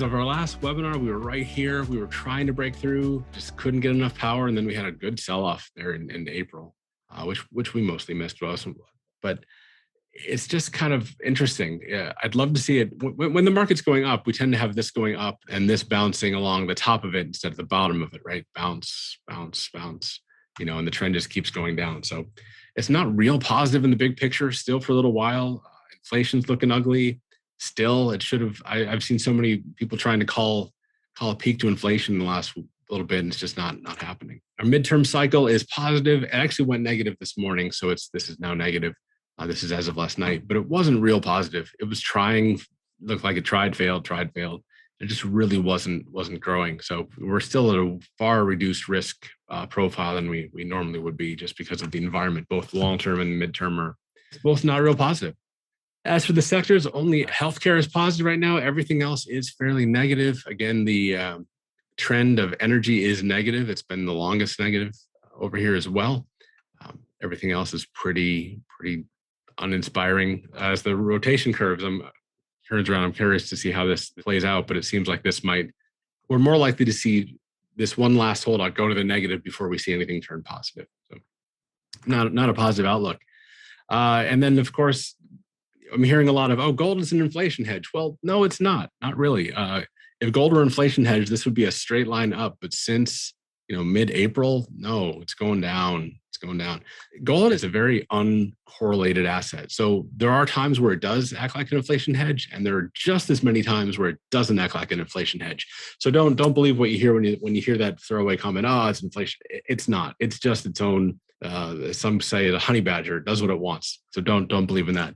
of our last webinar, we were right here. We were trying to break through, just couldn't get enough power. And then we had a good sell-off there in April, which we mostly missed. But it's just kind of interesting. Yeah, I'd love to see it. When the market's going up, we tend to have this going up and this bouncing along the top of it instead of the bottom of it, right? Bounce, bounce, bounce, and the trend just keeps going down. So it's not real positive in the big picture still for a little while. Inflation's looking ugly. Still, it should have. I've seen so many people trying to call a peak to inflation in the last little bit, and it's just not happening. Our midterm cycle is positive. It actually went negative this morning, so this is now negative. This is as of last night, but it wasn't real positive. It was trying, looked like it tried, failed. It just really wasn't growing. So we're still at a far reduced risk profile than we normally would be, just because of the environment. Both long term and midterm are both not real positive. As for the sectors, only healthcare is positive right now. Everything else is fairly negative. Again, the trend of energy is negative. It's been the longest negative over here as well. Everything else is pretty uninspiring. As the rotation curves turns around, I'm curious to see how this plays out. But it seems like we're more likely to see this one last holdout go to the negative before we see anything turn positive. So not a positive outlook. And then, of course, I'm hearing a lot of, gold is an inflation hedge. Well, no, it's not really. If gold were inflation hedge, this would be a straight line up. But since, mid-April, no, it's going down. Gold is a very uncorrelated asset. So there are times where it does act like an inflation hedge, and there are just as many times where it doesn't act like an inflation hedge. So don't believe what you hear when you hear that throwaway comment, it's inflation. It's not. It's just its own, some say the honey badger, it does what it wants. So don't believe in that.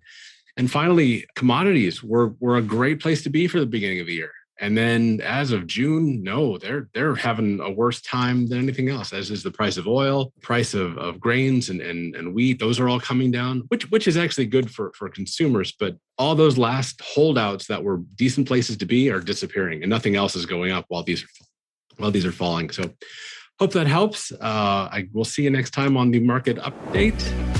And finally, commodities were a great place to be for the beginning of the year. And then as of June, no, they're having a worse time than anything else, as is the price of oil, price of grains and wheat. Those are all coming down, which is actually good for consumers. But all those last holdouts that were decent places to be are disappearing, and nothing else is going up while these are falling. So hope that helps. I will see you next time on the market update.